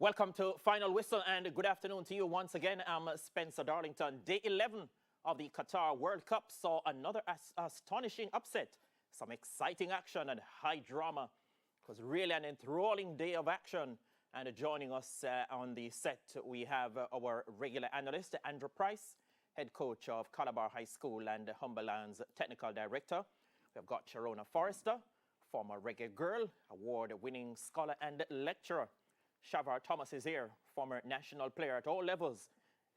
Welcome to Final Whistle and good afternoon to you once again. I'm Spencer Darlington. Day 11 of the Qatar World Cup saw another astonishing upset. Some exciting action and high drama. It was really an enthralling day of action. And joining us on the set, we have our regular analyst, Andrew Price, head coach of Calabar High School and Humberland's technical director. We've got Sharona Forrester, former reggae girl, award-winning scholar and lecturer. Shavar Thomas is here, former national player at all levels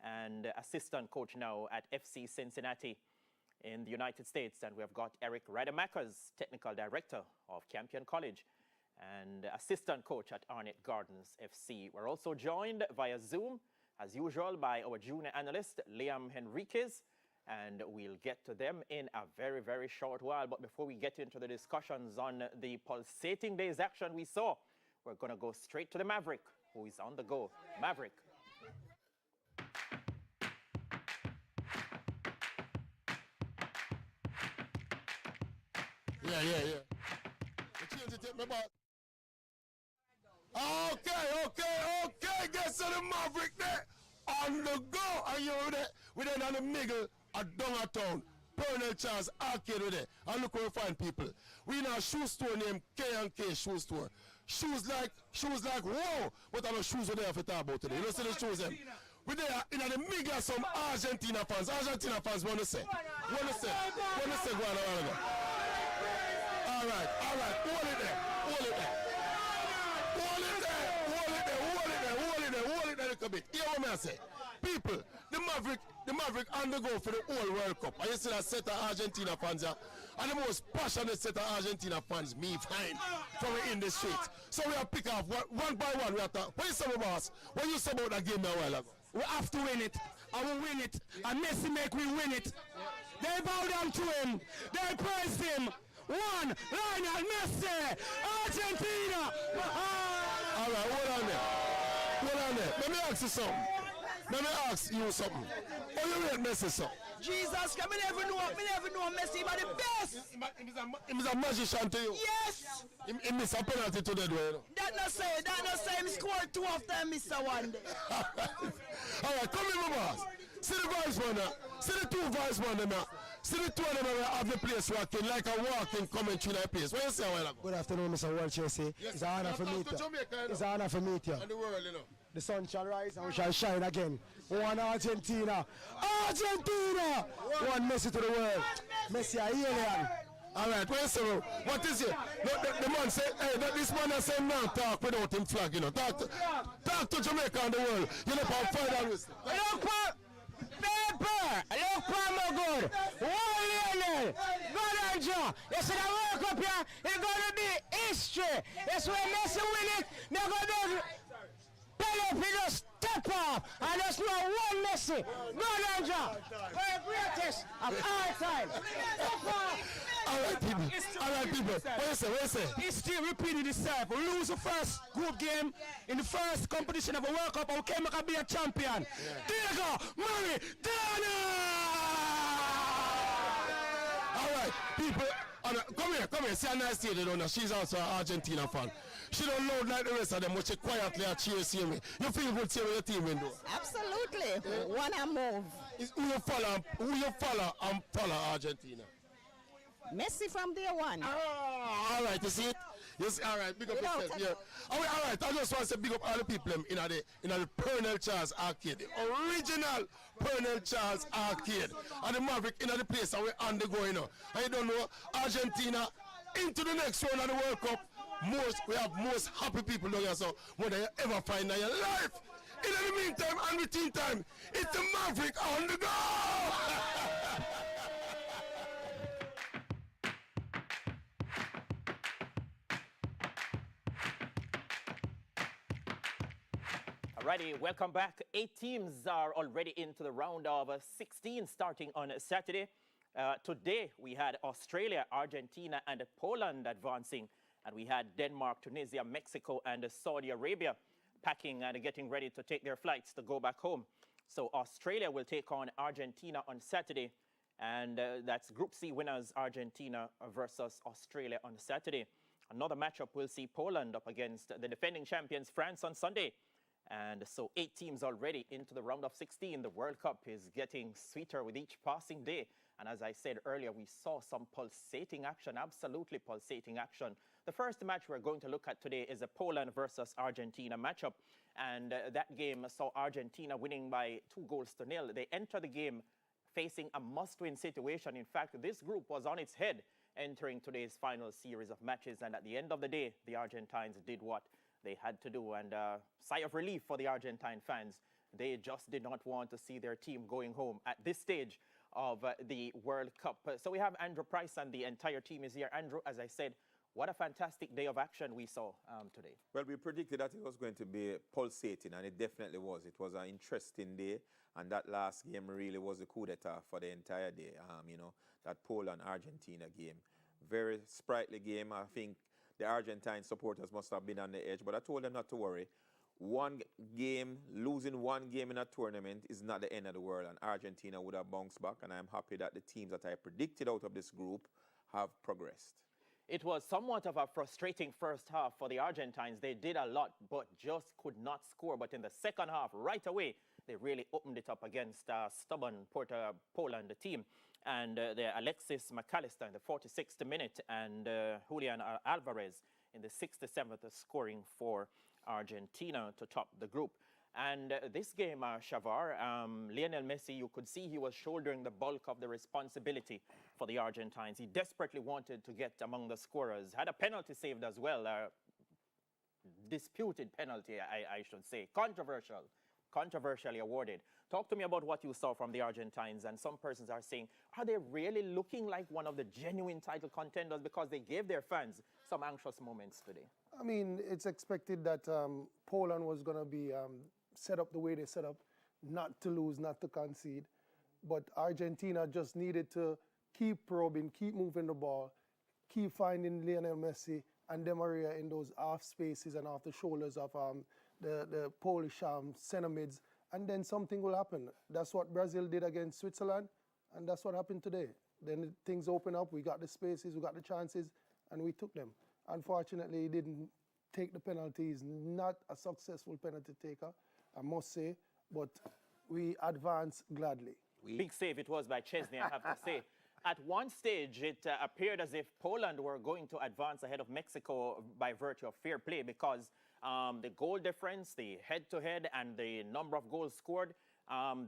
and assistant coach now at FC Cincinnati in the United States. And we've got Eric Rademacher, technical director of Campion College and assistant coach at Arnett Gardens FC. We're also joined via Zoom, as usual, by our junior analyst, Liam Henriquez, and we'll get to them in a very, very short while. But before we get into the discussions on the pulsating day's action we saw, we're going to go straight to the Maverick, who is on the go. Maverick. Yeah. The change it, take me back. Okay. Guess the Maverick there. On the go. Are you over there? We're then on the middle of Downtown. Pernell Charles Arcade with it. And look where we find people. We in a shoe store named K&K Shoe Store. Shoes like whoa, but I know shoes are there for talk about today. You know see the shoes them. We there in the middle of some Argentina fans. Argentina fans want to say. Go on around. Alright. Hold it there a little bit. Hear what I say. People, the Maverick on the go for the whole World Cup. And you see that set of Argentina fans here. And the most passionate set of Argentina fans me find from in the streets. So we have pick off one by one. We have to, what you say about us? What you say about that game a while ago? We have to win it. I will win it. And Messi make we win it. They bow down to him. They praise him. One, Lionel Messi, Argentina. All right, hold on there. Let me ask you something. Oh, you rate Messi, sir? Jesus, me never know Messi, but the best. He's a magician to you? Yes. He missed a penalty today, do you know? That not say him scored two of them, Mr. One day. All right, come here, my boss. See the vice man now. See the two vice man now. See the two of them have the place walking like a walking commentary in that place. What you say a while ago? Good afternoon, Mr. World Chelsea. Yes, it's an honor for me. It's an honor for me. And the world, you know. The sun shall rise and we shall shine again. One Argentina. One Messi to the world. Messi a alien. All right, well, so what is it? The man say, hey, this man has said no talk without him flag, you know. Talk to Jamaica and the world. You know, for final whistle. Look for my good. One Lionel. God and Joe. You see the World Cup here, it's going to be history. That's where Messi win it. They're going to Pelé just step off and there's no one Messi. God and Joe. The greatest of all time. All right, people. What you say? History repeated itself. We lose the first group game in the first competition of a World Cup and we came back and be a champion. Diego Maradona! All right, people, come here. See a nice lady down there. She's also an Argentina fan. She don't loud like the rest of them, but she quietly cheers me. You feel good seeing your team window? Absolutely. Wanna move. Who you follow Argentina? Messi from day one. All right, you see it? Yes, all right, big up yourself. Yeah. All right, I just want to say big up all the people in the Pernell Charles Arcade, the original Pernell Charles Arcade, and the Maverick in the place, and we're on the go, you know. And you don't know, Argentina into the next round of the World Cup. We have most happy people down here, so more than you ever find in your life. In the meantime and between time, it's the Maverick on the go. Alrighty, welcome back. 8 teams are already into the round of 16 starting on Saturday. Today we had Australia, Argentina and Poland advancing, and we had Denmark, Tunisia, Mexico and Saudi Arabia packing and getting ready to take their flights to go back home. So Australia will take on Argentina on Saturday, and that's Group C winners Argentina versus Australia on Saturday. Another matchup will see Poland up against the defending champions France on Sunday. And so 8 teams already into the round of 16. The World Cup is getting sweeter with each passing day. And as I said earlier, we saw some pulsating action, absolutely pulsating action. The first match we're going to look at today is a Poland versus Argentina matchup. And that game saw Argentina winning by 2-0. They enter the game facing a must-win situation. In fact, this group was on its head entering today's final series of matches. And at the end of the day, the Argentines did what they had to do. And sigh of relief for the Argentine fans. They just did not want to see their team going home at this stage of the World Cup. So we have Andrew Price and the entire team is here. Andrew, as I said, what a fantastic day of action we saw today. Well, we predicted that it was going to be pulsating, and it definitely was. It was an interesting day, and that last game really was a coup d'etat for the entire day. You know, that Poland-Argentina game. Very sprightly game. I think the Argentine supporters must have been on the edge, but I told them not to worry. One game, losing one game in a tournament is not the end of the world, and Argentina would have bounced back, and I'm happy that the teams that I predicted out of this group have progressed. It was somewhat of a frustrating first half for the Argentines. They did a lot, but just could not score. But in the second half, right away, they really opened it up against stubborn Poland team. And the Alexis McAllister in the 46th minute and Julian Alvarez in the 67th scoring for Argentina to top the group. And this game, Shavar, Lionel Messi, you could see he was shouldering the bulk of the responsibility for the Argentines. He desperately wanted to get among the scorers. Had a penalty saved as well, disputed penalty, I should say. Controversially awarded. Talk to me about what you saw from the Argentines. And some persons are saying, are they really looking like one of the genuine title contenders because they gave their fans some anxious moments today? I mean, it's expected that Poland was going to be set up the way they set up, not to lose, not to concede. But Argentina just needed to keep probing, keep moving the ball, keep finding Lionel Messi and Di Maria in those half spaces and off the shoulders of the Polish center mids, and then something will happen. That's what Brazil did against Switzerland, and that's what happened today. Then things open up, we got the spaces, we got the chances, and we took them. Unfortunately, he didn't take the penalties, not a successful penalty taker, I must say, but we advanced gladly. Big save it was by Chesney, I have to say. At one stage, it appeared as if Poland were going to advance ahead of Mexico by virtue of fair play because the goal difference, the head-to-head, and the number of goals scored,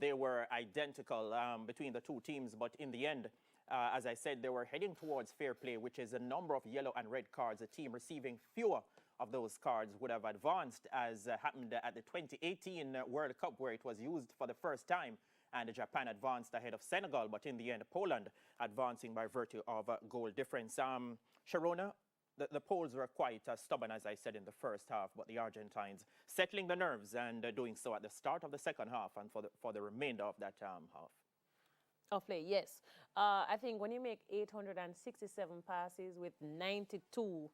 they were identical between the two teams. But in the end, as I said, they were heading towards fair play, which is a number of yellow and red cards. A team receiving fewer of those cards would have advanced, as happened at the 2018 World Cup, where it was used for the first time. And Japan advanced ahead of Senegal, but in the end, Poland advancing by virtue of goal difference. Sharona, the Poles were quite stubborn, as I said, in the first half, but the Argentines settling the nerves and doing so at the start of the second half and for the remainder of that half. Of play, yes. I think when you make 867 passes with 92%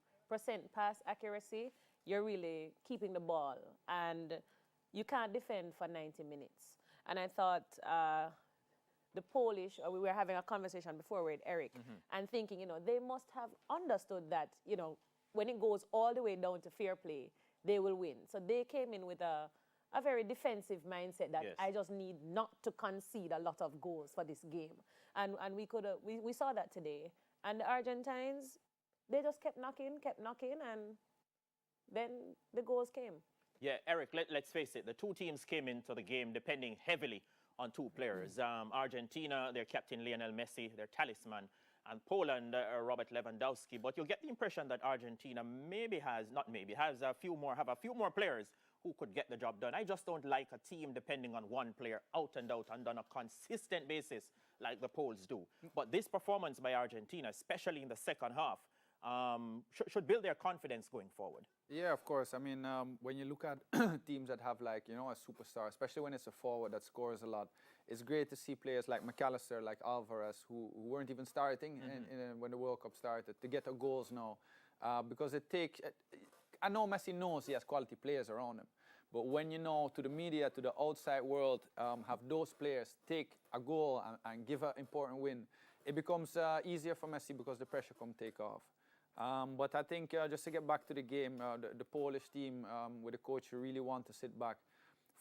pass accuracy, you're really keeping the ball, and you can't defend for 90 minutes. And I thought the Polish, we were having a conversation before with Eric, and thinking, you know, they must have understood that, you know, when it goes all the way down to fair play, they will win. So they came in with a very defensive mindset that I just need not to concede a lot of goals for this game. And we saw that today. And the Argentines, they just kept knocking, and then the goals came. Yeah, Eric, let's face it, the two teams came into the game depending heavily on two players. Argentina, their captain Lionel Messi, their talisman, and Poland, Robert Lewandowski. But you get the impression that Argentina have a few more players who could get the job done. I just don't like a team depending on one player out and on a consistent basis like the Poles do. But this performance by Argentina, especially in the second half, should build their confidence going forward. Yeah, of course. I mean, when you look at teams that have, like, you know, a superstar, especially when it's a forward that scores a lot, it's great to see players like McAllister, like Alvarez, who weren't even starting when the World Cup started, to get the goals now. Because it takes, I know Messi knows he has quality players around him, but when you know, to the media, to the outside world, have those players take a goal and give an important win, it becomes easier for Messi because the pressure can take off. But I think just to get back to the game, the Polish team with the coach who really want to sit back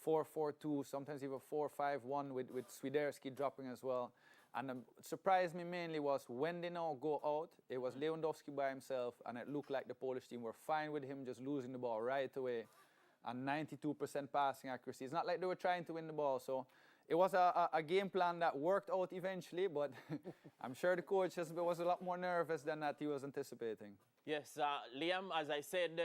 4-4-2, sometimes even 4-5-1 with Swiderski dropping as well. And surprised me mainly was when they now go out, it was Lewandowski by himself, and it looked like the Polish team were fine with him just losing the ball right away. And 92% passing accuracy. It's not like they were trying to win the ball. So it was a game plan that worked out eventually, but I'm sure the coach was a lot more nervous than that he was anticipating. Yes, Liam, as I said,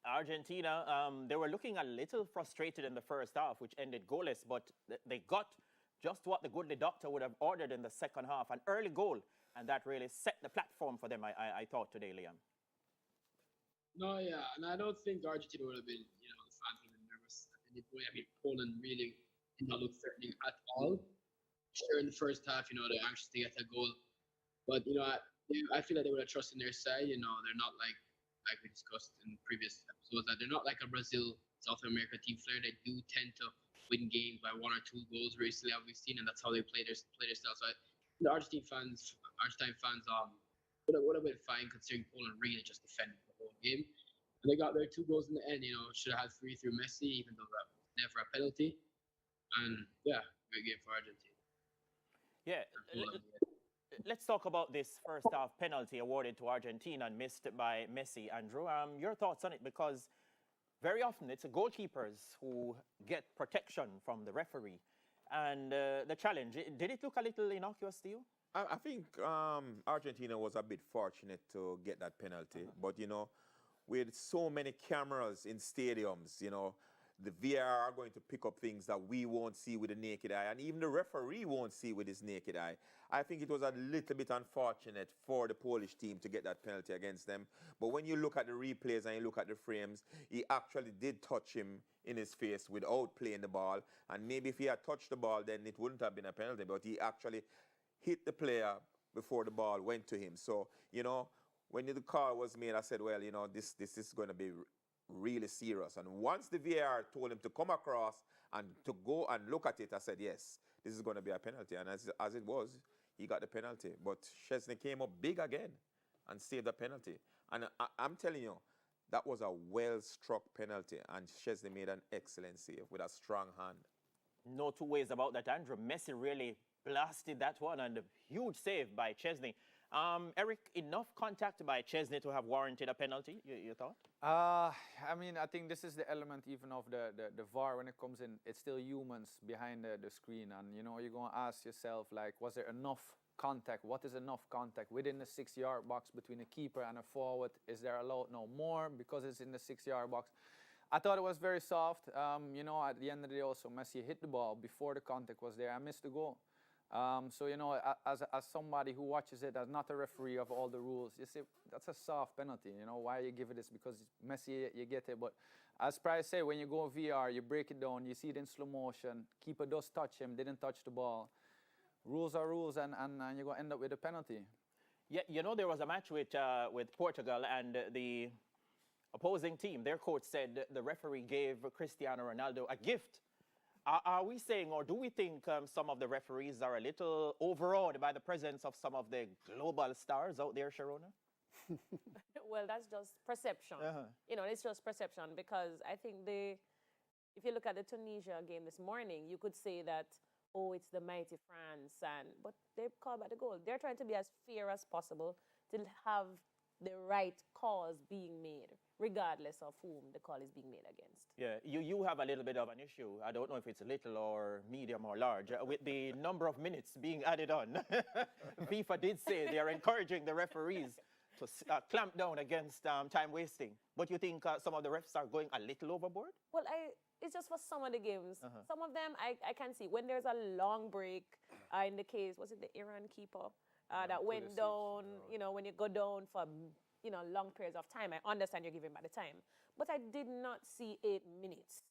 Argentina, they were looking a little frustrated in the first half, which ended goalless, but they got just what the goodly doctor would have ordered in the second half, an early goal, and that really set the platform for them, I thought today, Liam. No, yeah, and I don't think Argentina would have been, the fans would have been nervous at any point. I mean, Poland really did not look threatening at all. Sure, in the first half, they're anxious to get a goal, but I feel like they would have trusted their side. They're not like we discussed in previous episodes, that they're not like a Brazil, South America team player. They do tend to win games by 1 or 2 goals recently, we've seen, and that's how they play their style. So the Argentine fans would have been fine considering Poland really just defended the whole game. And they got their 2 goals in the end. Should have had 3 through Messi, even though that was never a penalty. And yeah, great game for Argentina. Yeah. Let's talk about this first half penalty awarded to Argentina and missed by Messi. Andrew, your thoughts on it? Because very often it's the goalkeepers who get protection from the referee. And the challenge, did it look a little innocuous to you? I think Argentina was a bit fortunate to get that penalty. But, with so many cameras in stadiums, the VAR are going to pick up things that we won't see with the naked eye, and even the referee won't see with his naked eye. I think it was a little bit unfortunate for the Polish team to get that penalty against them. But when you look at the replays and you look at the frames, he actually did touch him in his face without playing the ball. And maybe if he had touched the ball, then it wouldn't have been a penalty. But he actually hit the player before the ball went to him. So, when the call was made, I said, well, this is going to be really serious. And once the VAR told him to come across and to go and look at it, I said, yes, this is going to be a penalty. And as it was, he got the penalty. But Szczesny came up big again and saved the penalty. And I'm telling you, that was a well-struck penalty. And Szczesny made an excellent save with a strong hand. No 2 ways about that, Andrew. Messi really blasted that one, and a huge save by Szczesny. Eric, enough contact by Szczesny to have warranted a penalty, you thought? I mean, I think this is the element even of the VAR when it comes in. It's still humans behind the screen. And, you're going to ask yourself, like, was there enough contact? What is enough contact within the 6-yard box between a keeper and a forward? Is there allowed no more because it's in the 6-yard box? I thought it was very soft. At the end of the day also, Messi hit the ball before the contact was there. I missed the goal. So, as somebody who watches it, as not a referee of all the rules, you see, that's a soft penalty. Why you give it this? Because Messi, you get it. But as Price said, when you go VR, you break it down, you see it in slow motion. Keeper does touch him, didn't touch the ball. Rules are rules, and you're going to end up with a penalty. Yeah, there was a match with Portugal, and the opposing team, their coach said the referee gave Cristiano Ronaldo a gift. Are we saying, or do we think some of the referees are a little overawed by the presence of some of the global stars out there, Sharona? Well, that's just perception. It's just perception, because I think if you look at the Tunisia game this morning, you could say that, oh, it's the mighty France, but they called back the goal. They're trying to be as fair as possible to have the right cause being made, regardless of whom the call is being made against. Yeah, you have a little bit of an issue. I don't know if it's little or medium or large, with the number of minutes being added on. FIFA did say they are encouraging the referees to clamp down against time wasting. But you think some of the refs are going a little overboard? Well, it's just for some of the games. Some of them I can see. When there's a long break, in the case, was it the Iran keeper that went down, when you go down for long periods of time. I understand you're giving by the time. But I did not see 8 minutes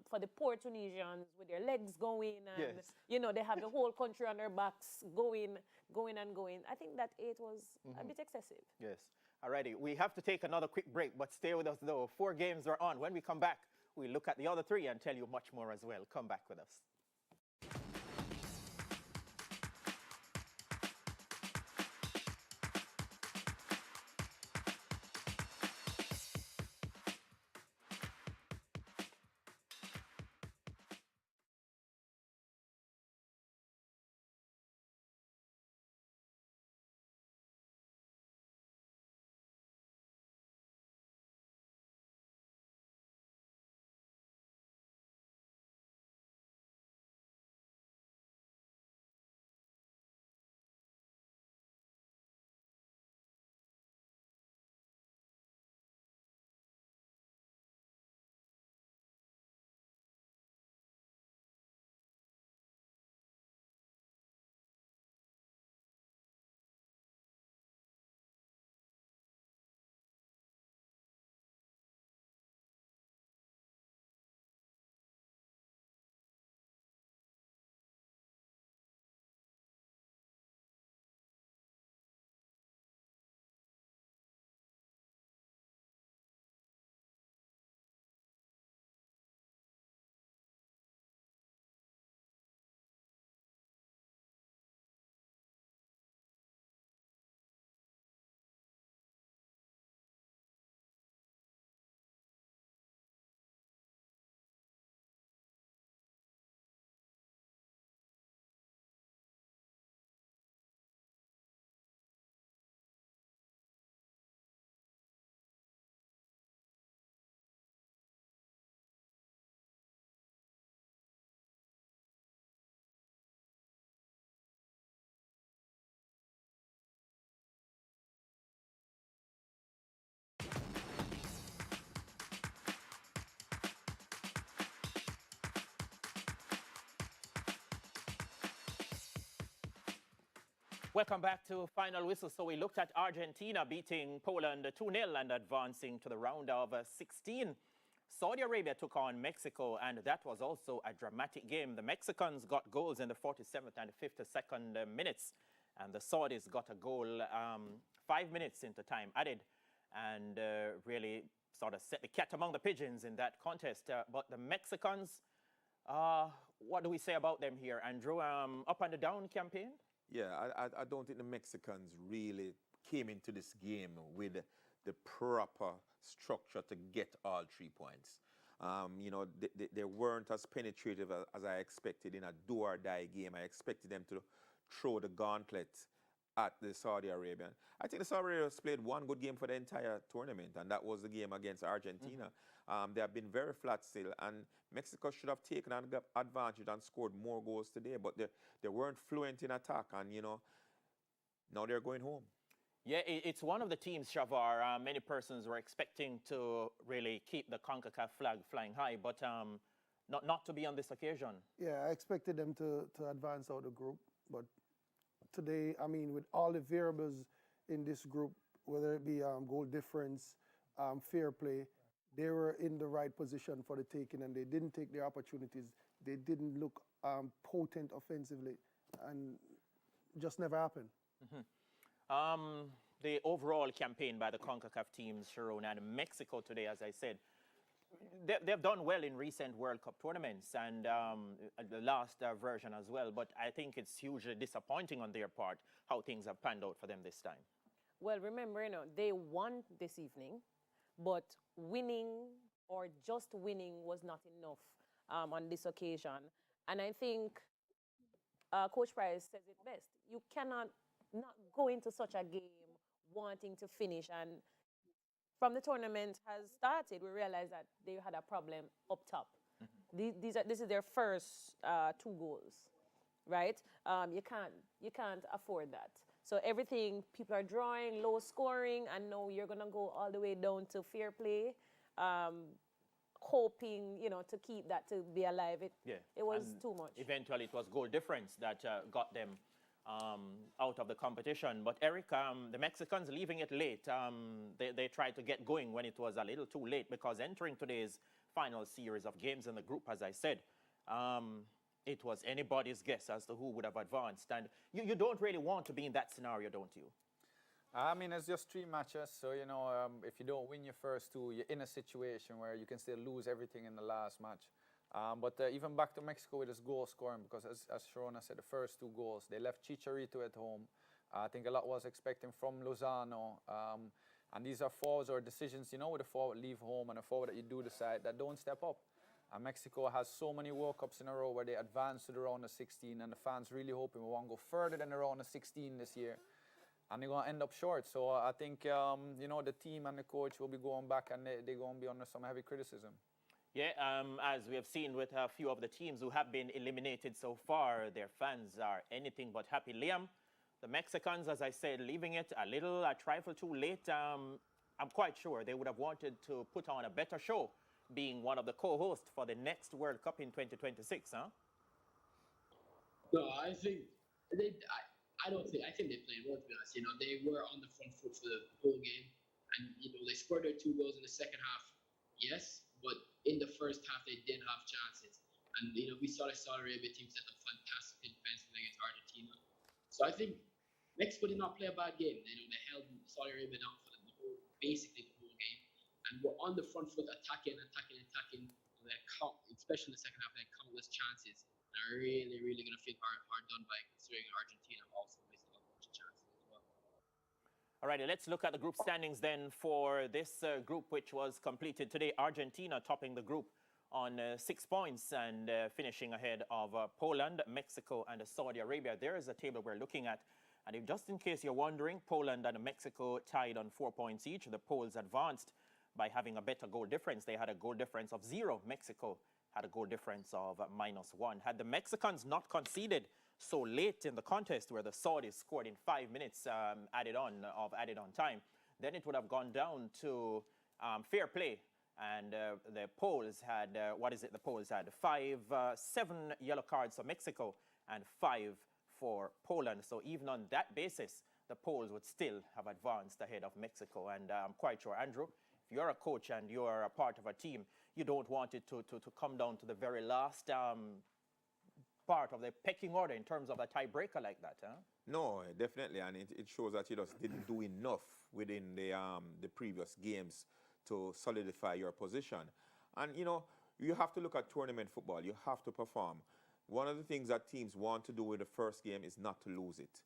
for the poor Tunisians with their legs going. And, yes. They have the whole country on their backs going. I think that 8 was a bit excessive. Yes. Alrighty, we have to take another quick break, but stay with us though. 4 games are on. When we come back, we'll look at the other 3 and tell you much more as well. Come back with us. Welcome back to Final Whistle. So we looked at Argentina beating Poland 2-0 and advancing to the round of 16. Saudi Arabia took on Mexico, and that was also a dramatic game. The Mexicans got goals in the 47th and 52nd minutes, and the Saudis got a goal 5 minutes into time added, and really sort of set the cat among the pigeons in that contest. But the Mexicans, what do we say about them here, Andrew? Up and down campaign? Yeah, I don't think the Mexicans really came into this game with the proper structure to get all 3 points. You know, they weren't as penetrative as I expected in a do-or-die game. I expected them to throw the gauntlet at the Saudi Arabian. I think the Saudi Arabians played one good game for the entire tournament, and that was the game against Argentina. They have been very flat still, and Mexico should have taken advantage and scored more goals today, but they weren't fluent in attack, and, you know, now they're going home. Yeah, it's one of the teams, Shavar, many persons were expecting to really keep the CONCACAF flag flying high, but not to be on this occasion. Yeah, I expected them to advance out of the group, but today, I mean, with all the variables in this group, whether it be goal difference, fair play, they were in the right position for the taking, and they didn't take their opportunities. They didn't look potent offensively, and just never happened. The overall campaign by the CONCACAF teams, Sharon, and Mexico today, as I said, they've done well in recent World Cup tournaments and the last version as well, but I think it's hugely disappointing on their part how things have panned out for them this time. Well, remember, you know, they won this evening, but winning or just winning was not enough on this occasion. And I think Coach Price says it best. You cannot not go into such a game wanting to finish. And from the tournament has started, we realized that they had a problem up top. This is their first 2 goals, right? You can't afford that. So everything, people are drawing, low scoring, and now you're gonna go all the way down to fair play, hoping, you know, to keep that to be alive. It was too much. Eventually, it was goal difference that got them out of the competition. But Eric, the Mexicans leaving it late. They tried to get going when it was a little too late, because entering today's final series of games in the group, as I said, it was anybody's guess as to who would have advanced. And you don't really want to be in that scenario, don't you? I mean, it's just 3 matches, so, you know, if you don't win your first 2, you're in a situation where you can still lose everything in the last match. But even back to Mexico with his goal scoring, because as Sharona said, the first 2 goals, they left Chicharito at home. I think a lot was expecting from Lozano. And these are forwards or decisions, you know, with a forward leave home and a forward that you do decide that don't step up. And Mexico has so many World Cups in a row where they advance to the round of 16, and the fans really hoping we want to go further than the round of 16 this year. And they're going to end up short. So I think, you know, the team and the coach will be going back, and they're going to be under some heavy criticism. Yeah, as we have seen with a few of the teams who have been eliminated so far, their fans are anything but happy. Liam, the Mexicans, as I said, leaving it a trifle too late. I'm quite sure they would have wanted to put on a better show, being one of the co-hosts for the next World Cup in 2026, huh? No, I think I think they played well, to be honest. You know, they were on the front foot for the whole game, and, you know, they scored their 2 goals in the second half, yes, but in the first half they did have chances. And, you know, we saw the Saudi Arabia team set up fantastic defense against Argentina. So I think Mexico did not play a bad game. You know, they held Saudi Arabia down for basically the whole game, and were on the front foot attacking. Especially in the second half, they had countless chances. They're really going to feel hard done by, considering Argentina also missed a bunch of chances as well. All righty, let's look at the group standings then for this group, which was completed today. Argentina topping the group on 6 points and finishing ahead of Poland, Mexico, and Saudi Arabia. There is a table we're looking at. And if just in case you're wondering, Poland and Mexico tied on 4 points each. The Poles advanced by having a better goal difference. They had a goal difference of 0. Mexico had a goal difference of -1. Had the Mexicans not conceded so late in the contest, where the Saudis scored in 5 minutes added on time, then it would have gone down to fair play. And the Poles had, the Poles had 7 yellow cards for Mexico and 5 for Poland. So even on that basis, the Poles would still have advanced ahead of Mexico. And I'm quite sure, Andrew, if you're a coach and you're a part of a team, you don't want it to come down to the very last part of the pecking order in terms of a tiebreaker like that, huh? No, definitely, and it shows that you just didn't do enough within the previous games to solidify your position. And you have to look at tournament football. You have to perform. One of the things that teams want to do in the first game is not to lose it.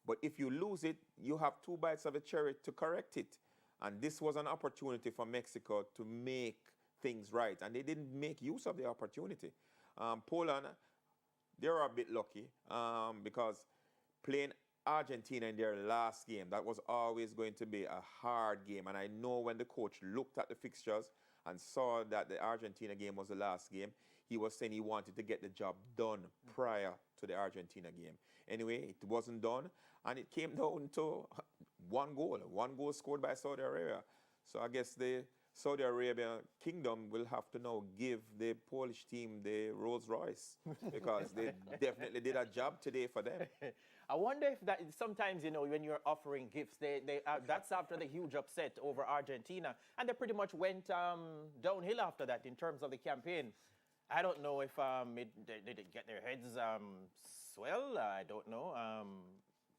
But if you lose it, you have 2 bites of a cherry to correct it. And this was an opportunity for Mexico to make things right, and they didn't make use of the opportunity. Poland, they were a bit lucky because playing Argentina in their last game, that was always going to be a hard game. And I know when the coach looked at the fixtures and saw that the Argentina game was the last game, he was saying he wanted to get the job done prior to the Argentina game. Anyway, it wasn't done, and it came down to one goal scored by Saudi Arabia. So I guess the Saudi Arabia kingdom will have to now give the Polish team the Rolls Royce because they definitely did a job today for them. I wonder if that sometimes, when you're offering gifts, that's after the huge upset over Argentina, and they pretty much went downhill after that in terms of the campaign. I don't know if they did get their heads swell. I don't know.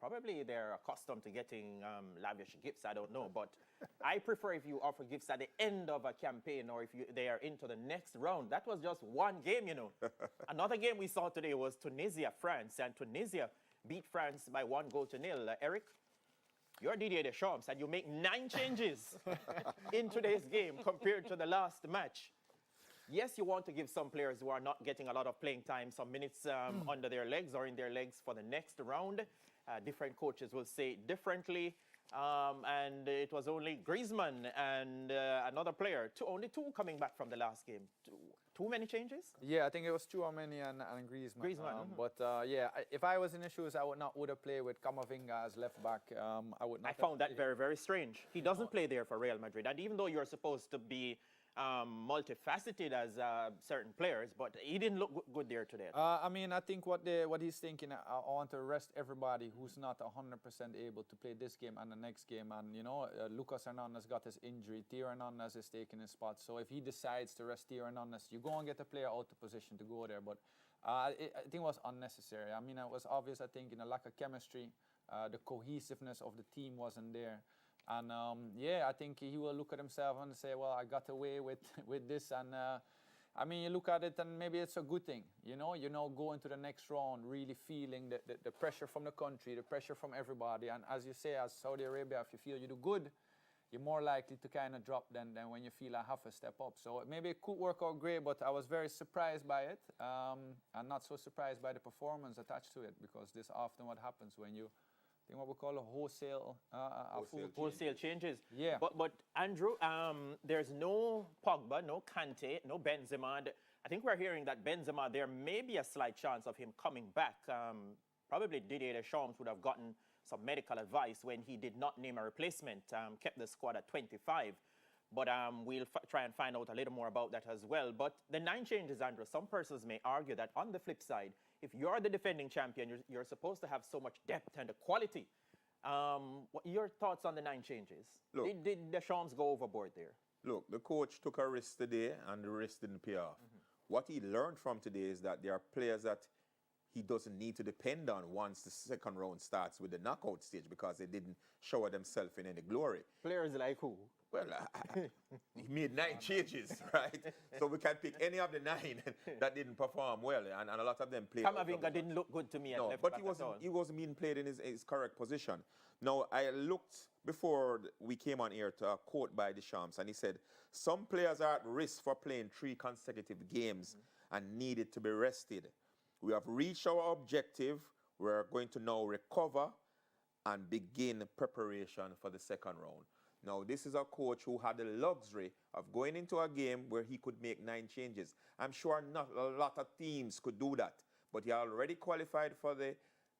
Probably they're accustomed to getting lavish gifts. I don't know. But I prefer if you offer gifts at the end of a campaign or if they are into the next round. That was just one game, Another game we saw today was Tunisia, France. And Tunisia beat France by 1-0. Eric, you're Didier Deschamps, and you make 9 changes in today's game compared to the last match. Yes, you want to give some players who are not getting a lot of playing time some minutes under their legs or in their legs for the next round. Different coaches will say differently. And it was only Griezmann and another player, only 2 coming back from the last game. Too many changes? Yeah, I think it was Tchouaméni and Griezmann. But yeah, if I was in the shoes, I would have played with Camavinga as left back. I found that very, very strange. He doesn't play there for Real Madrid. And even though you're supposed to be multifaceted as certain players, but he didn't look good there today. I mean, I think what he's thinking, I want to rest everybody who's not 100% able to play this game and the next game. And, Lucas Hernandez got his injury. Theo Hernandez is taking his spot. So if he decides to rest Theo Hernandez, you go and get a player out of position to go there. But I think it was unnecessary. I mean, it was obvious, I think, in a lack of chemistry. The cohesiveness of the team wasn't there. And yeah, I think he will look at himself and say, well, I got away with this. And I mean, you look at it and maybe it's a good thing. You know, go into the next round really feeling the pressure from the country, the pressure from everybody. And as you say, as Saudi Arabia, if you feel you do good, you're more likely to kind of drop than when you feel a half a step up. So maybe it could work out great, but I was very surprised by it. And not so surprised by the performance attached to it, because this often what happens when you what we call a wholesale changes. Yeah. But Andrew, there's no Pogba, no Kante, no Benzema. I think we're hearing that Benzema, there may be a slight chance of him coming back. Probably Didier Deschamps would have gotten some medical advice when he did not name a replacement, kept the squad at 25. But we'll try and find out a little more about that as well. But the 9 changes, Andrew, some persons may argue that on the flip side, if you're the defending champion, you're supposed to have so much depth and quality. What your thoughts on the 9 changes? Look, did Deschamps go overboard there? Look, the coach took a risk today, and the risk didn't pay off. What he learned from today is that there are players that he doesn't need to depend on once the second round starts with the knockout stage, because they didn't shower themselves in any glory. Players like who? Well, he made 9 changes, right? So we can pick any of the 9 that didn't perform well, and a lot of them played. Camavinga didn't look good to me at left but back he wasn't being played in his correct position. Now, I looked before we came on here to a quote by Deschamps, and he said, some players are at risk for playing 3 consecutive games and needed to be rested. We have reached our objective. We're going to now recover and begin preparation for the second round. Now, this is a coach who had the luxury of going into a game where he could make 9 changes. I'm sure not a lot of teams could do that, but he already qualified for the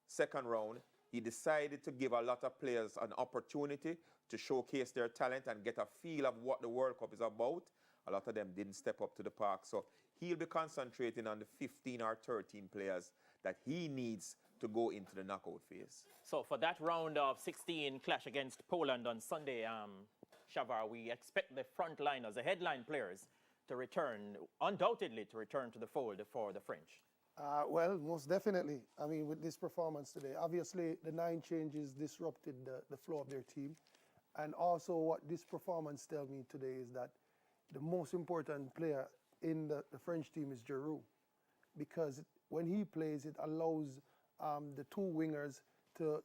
second round. He decided to give a lot of players an opportunity to showcase their talent and get a feel of what the World Cup is about. A lot of them didn't step up to the park. So he'll be concentrating on the 15 or 13 players that he needs to go into the knockout phase. So for that round of 16 clash against Poland on Sunday, Shavar, we expect the frontliners, the headline players, to return, undoubtedly to return to the fold for the French. Well, most definitely. I mean, with this performance today, obviously the 9 changes disrupted the flow of their team. And also what this performance tells me today is that the most important player in the French team is Giroud. Because when he plays, it allows the 2 wingers to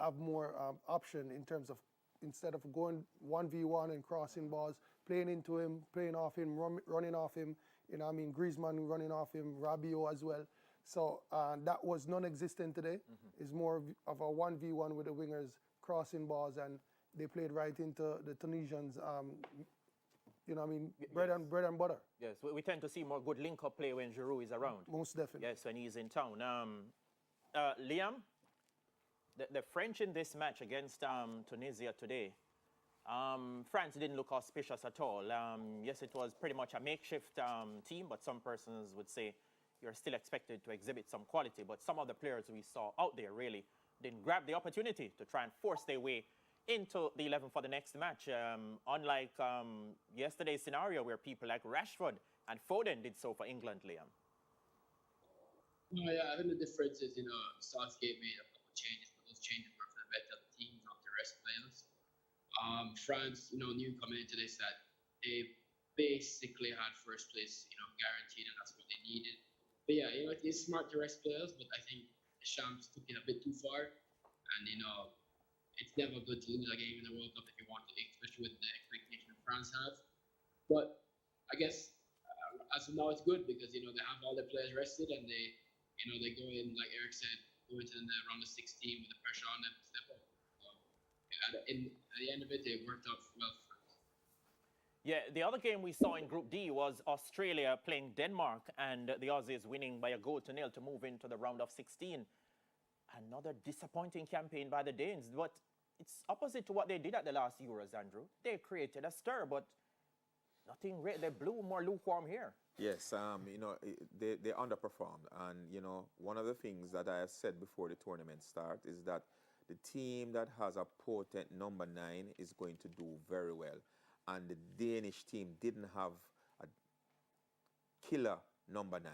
have more option in terms of, instead of going 1v1 and crossing balls, playing into him, playing off him, running off him. You know, I mean, Griezmann running off him, Rabiot as well. So that was non-existent today. It's more of a 1v1 with the wingers crossing balls, and they played right into the Tunisians. You know, I mean, bread and butter. Yes, we tend to see more good link-up play when Giroud is around. Most definitely. Yes, when he's in town. Liam, the French in this match against Tunisia today, France didn't look auspicious at all. Yes, it was pretty much a makeshift team, but some persons would say you're still expected to exhibit some quality. But some of the players we saw out there really didn't grab the opportunity to try and force their way into the 11 for the next match. Unlike yesterday's scenario where people like Rashford and Foden did so for England, Liam. No, yeah, I think the difference is, Southgate made a couple of changes, but those changes were for the better team, not the rest players. France, knew coming into this that they basically had first place, guaranteed, and that's what they needed. But yeah, it is smart to rest players, but I think the Shams took it a bit too far. And, it's never good to lose a game in the World Cup if you want to, especially with the expectation that France have. But I guess as of now, it's good because, they have all their players rested and they go in, like Eric said, go into the round of 16 with the pressure on them to step up. So, at the end of it, it worked out well for us. Yeah, the other game we saw in Group D was Australia playing Denmark and the Aussies winning by a 1-0 to move into the round of 16. Another disappointing campaign by the Danes, but it's opposite to what they did at the last Euros, Andrew. They created a stir, but nothing great. They blew more lukewarm here. Yes, they underperformed. And, one of the things that I have said before the tournament start is that the team that has a potent number 9 is going to do very well. And the Danish team didn't have a killer number 9.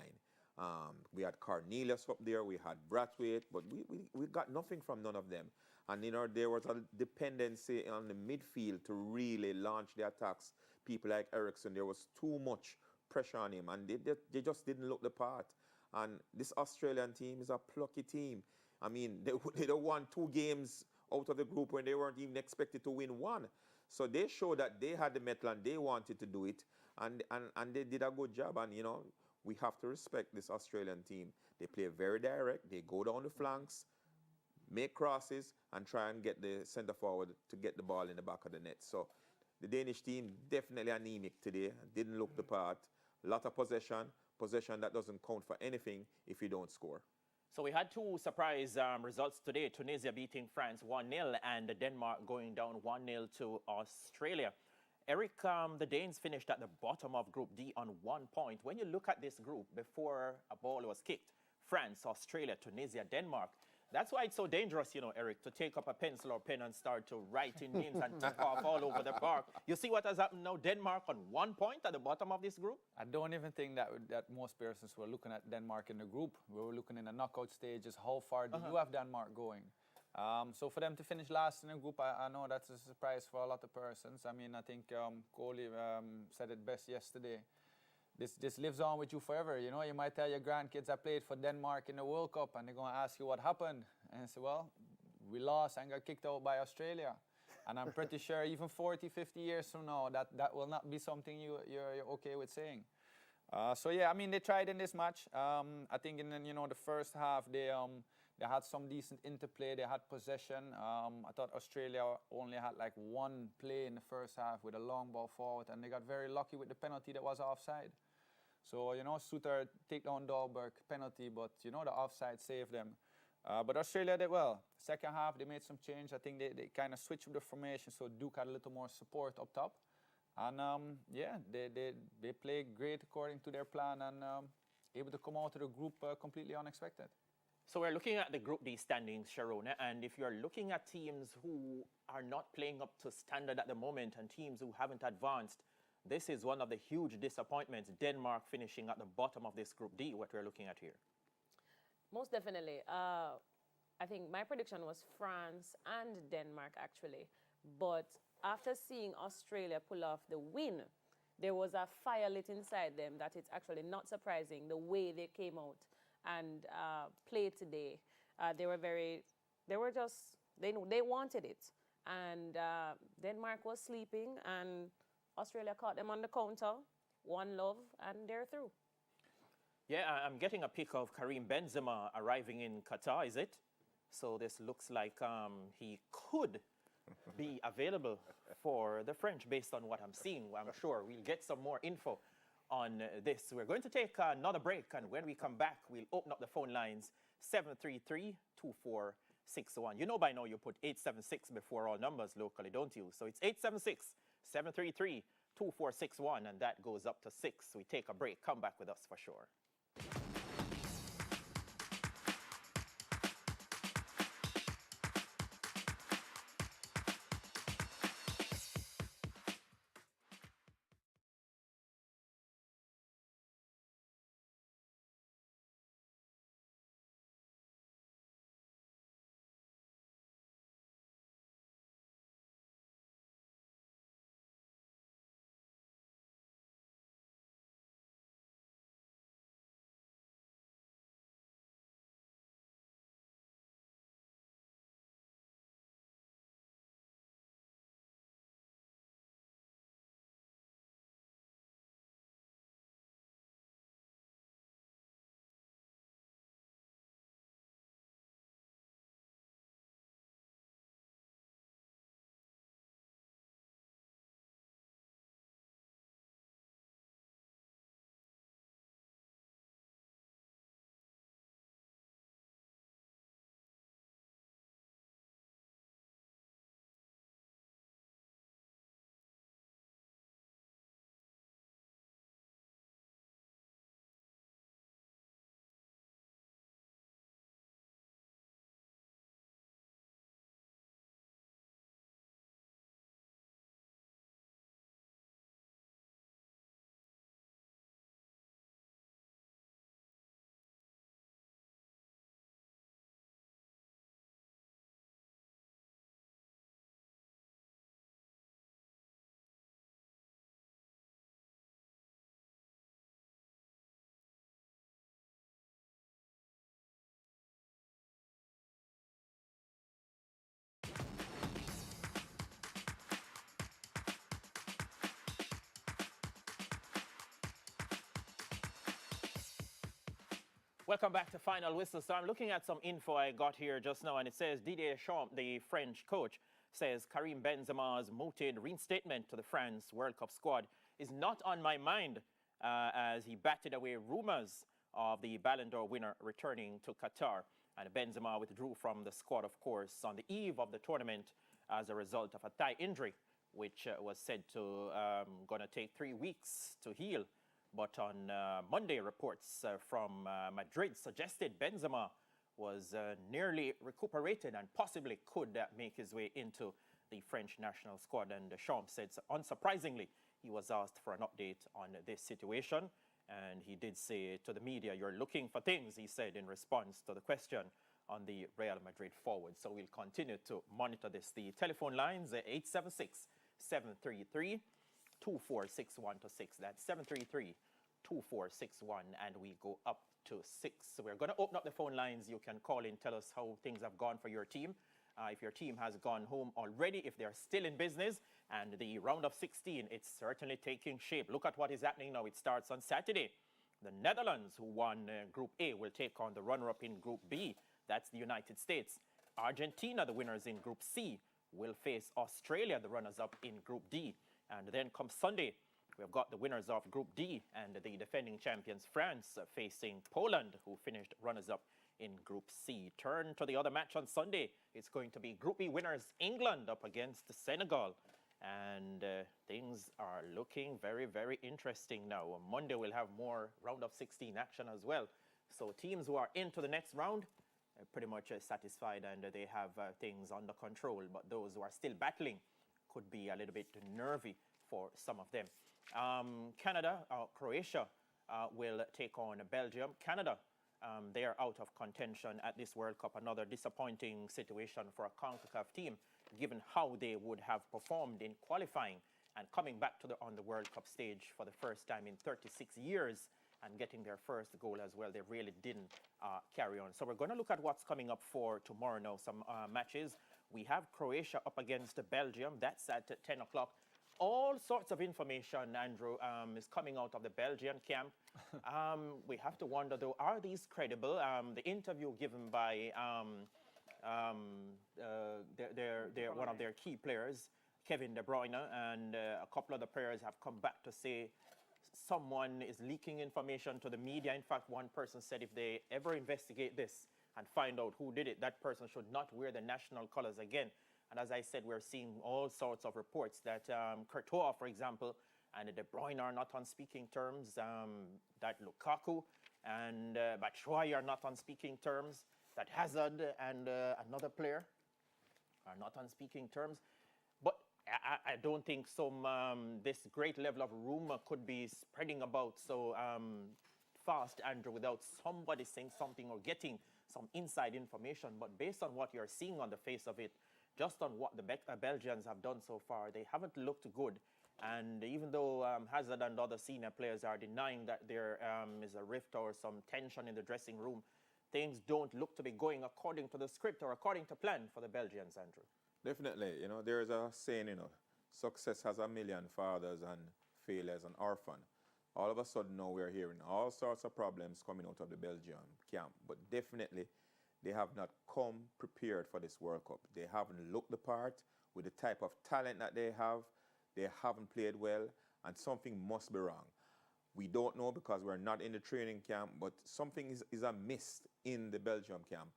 We had Cornelius up there, we had Brathwaite, but we got nothing from none of them. And, there was a dependency on the midfield to really launch the attacks. People like Eriksson, there was too much pressure on him, and they just didn't look the part. And this Australian team is a plucky team. I mean, they won 2 games out of the group when they weren't even expected to win 1. So they showed that they had the mettle and they wanted to do it, and they did a good job. And, we have to respect this Australian team. They play very direct. They go down the flanks, make crosses, and try and get the centre forward to get the ball in the back of the net. So the Danish team definitely anemic today. Didn't look the part. A lot of possession that doesn't count for anything if you don't score. So we had 2 surprise results today. Tunisia beating France 1-0 and Denmark going down 1-0 to Australia. Eric, the Danes finished at the bottom of Group D on 1 point. When you look at this group, before a ball was kicked, France, Australia, Tunisia, Denmark, that's why it's so dangerous, Eric, to take up a pencil or pen and start to write in names and tick off all over the park. You see what has happened now? Denmark on 1 point at the bottom of this group? I don't even think that most persons were looking at Denmark in the group. We were looking in the knockout stages. How far do you have Denmark going? So for them to finish last in the group, I know that's a surprise for a lot of persons. I mean, I think Kohli said it best yesterday. This lives on with you forever. You might tell your grandkids, I played for Denmark in the World Cup, and they're going to ask you what happened. And I say, well, we lost and got kicked out by Australia. And I'm pretty sure even 40, 50 years from now, that will not be something you're okay with saying. So yeah, I mean, they tried in this match. I think in the first half, they had some decent interplay. They had possession. I thought Australia only had like 1 play in the first half with a long ball forward, and they got very lucky with the penalty that was offside. So, Suter take down Dahlberg, penalty, but, the offside saved them. But Australia did well. Second half, they made some change. I think they kind of switched up the formation, so Duke had a little more support up top. And, yeah, they played great according to their plan and able to come out of the group completely unexpected. So we're looking at the Group D standings, Sharon, and if you're looking at teams who are not playing up to standard at the moment and teams who haven't advanced, this is one of the huge disappointments. Denmark finishing at the bottom of this Group D, what we're looking at here. Most definitely. I think my prediction was France and Denmark, actually. But after seeing Australia pull off the win, there was a fire lit inside them that it's actually not surprising the way they came out and played today. They wanted it. And Denmark was sleeping, and Australia caught them on the counter, 1-0, and they're through. Yeah, I'm getting a pic of Karim Benzema arriving in Qatar, is it? So this looks like he could be available for the French based on what I'm seeing. I'm sure we'll get some more info on this. We're going to take another break, and when we come back, we'll open up the phone lines 733-2461. You know by now you put 876 before all numbers locally, don't you? So it's 876-733-2461, and that goes up to 6. We take a break. Come back with us for sure. Welcome back to Final Whistle. So I'm looking at some info I got here just now, and it says Didier Deschamps, the French coach, says Karim Benzema's mooted reinstatement to the France World Cup squad is not on my mind, as he batted away rumors of the Ballon d'Or winner returning to Qatar. And Benzema withdrew from the squad, of course, on the eve of the tournament as a result of a thigh injury, which was said to going to take 3 weeks to heal. But on Monday, reports from Madrid suggested Benzema was nearly recuperated and possibly could make his way into the French national squad. And Deschamps said, unsurprisingly, he was asked for an update on this situation. And he did say to the media, "You're looking for things," he said in response to the question on the Real Madrid forward. So we'll continue to monitor this. The telephone lines, 876-733-2461 to 6. That's 733-2461, and we go up to 6. So we're going to open up the phone lines. You can call in, tell us how things have gone for your team. If your team has gone home already, if they're still in business, and the round of 16, it's certainly taking shape. Look at what is happening now. It starts on Saturday. The Netherlands, who won Group A, will take on the runner-up in Group B. That's the United States. Argentina, the winners in Group C, will face Australia, the runners-up in Group D. And then come Sunday, we've got the winners of Group D and the defending champions France facing Poland, who finished runners-up in Group C. Turn to the other match on Sunday. It's going to be Group B winners England up against Senegal. And things are looking very, very interesting now. On Monday, we'll have more round of 16 action as well. So teams who are into the next round pretty much satisfied and they have things under control. But those who are still battling could be a little bit nervy for some of them. Croatia will take on Belgium. Canada, they are out of contention at this World Cup. Another disappointing situation for a CONCACAF team, given how they would have performed in qualifying and coming back on the World Cup stage for the first time in 36 years and getting their first goal as well. They really didn't carry on. So we're going to look at what's coming up for tomorrow now. Some matches. We have Croatia up against Belgium. That's at 10 o'clock. All sorts of information, Andrew, is coming out of the Belgian camp. We have to wonder, though, are these credible? The interview given by one of their key players, Kevin De Bruyne, and a couple of the players have come back to say someone is leaking information to the media. In fact, one person said if they ever investigate this and find out who did it, that person should not wear the national colors again. And as I said, we're seeing all sorts of reports that Courtois, for example, and De Bruyne are not on speaking terms, that Lukaku and Batshuayi are not on speaking terms, that Hazard and another player are not on speaking terms. But I don't think this great level of rumor could be spreading about so fast, Andrew, without somebody saying something or getting some inside information. But based on what you're seeing on the face of it, just on what the Belgians have done so far, they haven't looked good. And even though Hazard and other senior players are denying that there is a rift or some tension in the dressing room, things don't look to be going according to the script or according to plan for the Belgians, Andrew. Definitely. You know, there is a saying, you know, success has a million fathers and failures an orphan. All of a sudden now we're hearing all sorts of problems coming out of the Belgian camp. But definitely they have not come prepared for this World Cup. They haven't looked the part with the type of talent that they have. They haven't played well, and something must be wrong. We don't know because we're not in the training camp, but something is amiss in the Belgium camp.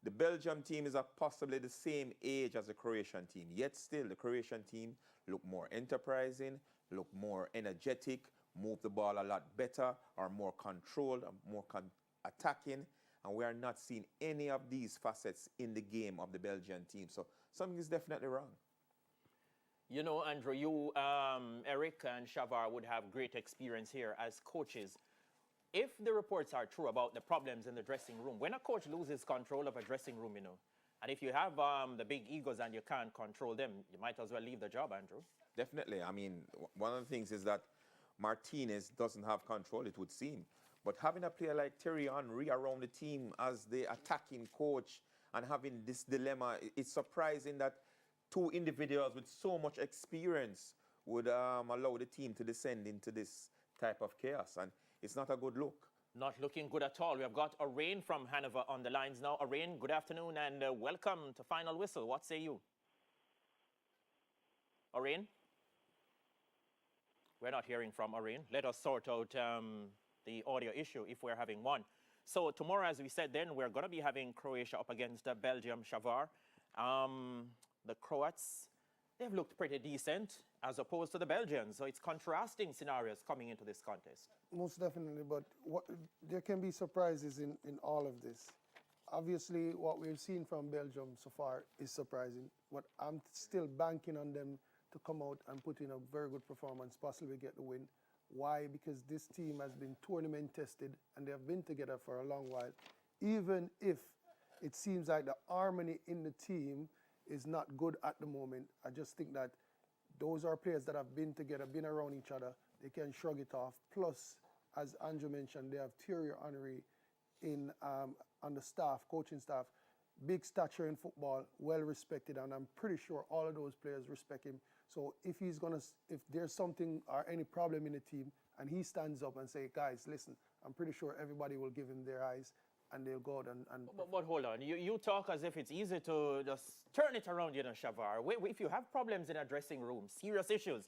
The Belgium team is possibly the same age as the Croatian team, yet still the Croatian team look more enterprising, look more energetic, move the ball a lot better, are more controlled, more attacking, and we are not seeing any of these facets in the game of the Belgian team. So something is definitely wrong. You know, Andrew, you, Eric and Shavar would have great experience here as coaches. If the reports are true about the problems in the dressing room, when a coach loses control of a dressing room, you know, and if you have the big egos and you can't control them, you might as well leave the job, Andrew. Definitely. I mean, one of the things is that Martinez doesn't have control, it would seem. But having a player like Thierry Henry around the team as the attacking coach and having this dilemma, it's surprising that two individuals with so much experience would allow the team to descend into this type of chaos. And it's not a good look. Not looking good at all. We have got Arain from Hanover on the lines now. Arain, good afternoon and welcome to Final Whistle. What say you? Arain? We're not hearing from Arain. Let us sort out the audio issue if we're having one. So tomorrow, as we said then, we're going to be having Croatia up against Belgium, Shavar. The Croats, they've looked pretty decent as opposed to the Belgians. So it's contrasting scenarios coming into this contest. Most definitely, but there can be surprises in all of this. Obviously, what we've seen from Belgium so far is surprising, but I'm still banking on them to come out and put in a very good performance, possibly get the win. Why? Because this team has been tournament tested and they have been together for a long while. Even if it seems like the harmony in the team is not good at the moment, I just think that those are players that have been together, been around each other. They can shrug it off. Plus, as Andrew mentioned, they have Thierry Henry on the staff, coaching staff. Big stature in football, well respected, and I'm pretty sure all of those players respect him. So if there's something or any problem in the team, and he stands up and say, guys, listen, I'm pretty sure everybody will give him their eyes, and they'll go out and But hold on, you talk as if it's easy to just turn it around, you know, Shavar. If you have problems in a dressing room, serious issues,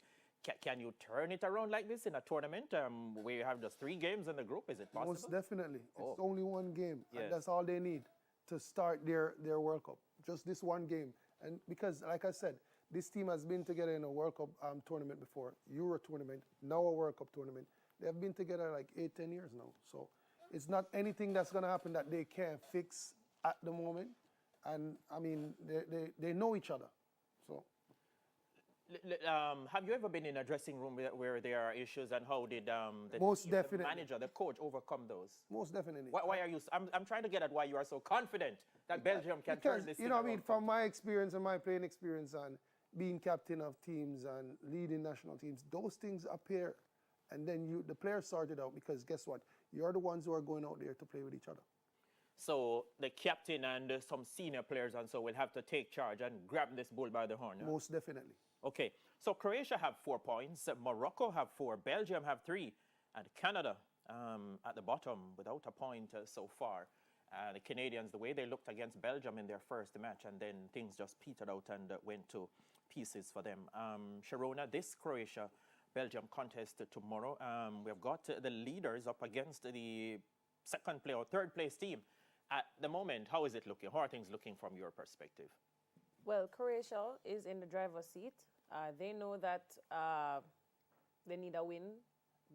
can you turn it around like this in a tournament where you have just 3 games in the group? Is it possible? Most definitely. Oh. It's only one game, Yes. and that's all they need to start their World Cup. Just this one game. And because, like I said, this team has been together in a World Cup tournament before, Euro tournament, now a World Cup tournament. They have been together like 8-10 years now. So it's not anything that's going to happen that they can't fix at the moment. And, I mean, they know each other. So. Have you ever been in a dressing room where there are issues, and how did Most the definitely. manager, the coach, overcome those? Most definitely. Why are you? I'm trying to get at why you are so confident that Belgium can turn this. You know what I mean? From my experience and my playing experience and being captain of teams and leading national teams, those things appear, and then the players sort it out, because guess what? You're the ones who are going out there to play with each other. So the captain and some senior players and so will have to take charge and grab this bull by the horn. Huh? Most definitely. Okay, so Croatia have 4 points, Morocco have 4, Belgium have 3, and Canada at the bottom without a point so far. The Canadians, the way they looked against Belgium in their first match, and then things just petered out and went to pieces for them. Sharona, this Croatia-Belgium contest tomorrow, we have got the leaders up against the second place or third place team. At the moment, how is it looking? How are things looking from your perspective? Well, Croatia is in the driver's seat. They know that they need a win,